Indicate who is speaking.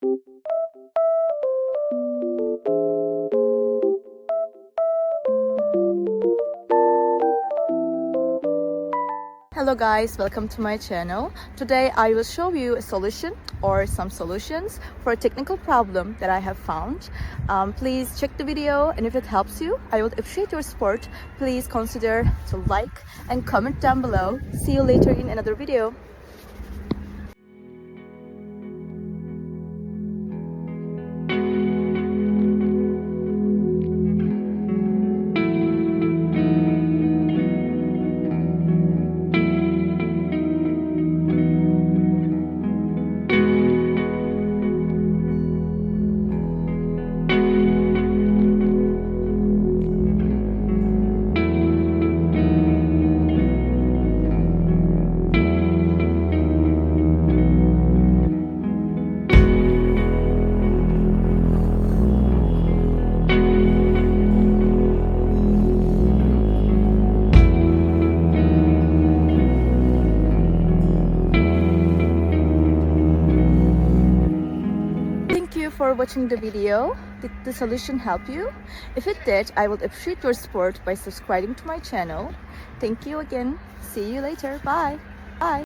Speaker 1: Hello guys, welcome to my channel. Today I will show you a solution or some solutions for a technical problem that I have found. Please check the video, and if it helps you, I would appreciate your support. Please consider to like and comment down below. See you later in another video. Thank you for watching the video. Did the solution help you? If it did, I would appreciate your support by subscribing to my channel. Thank you again. See you later. Bye. Bye.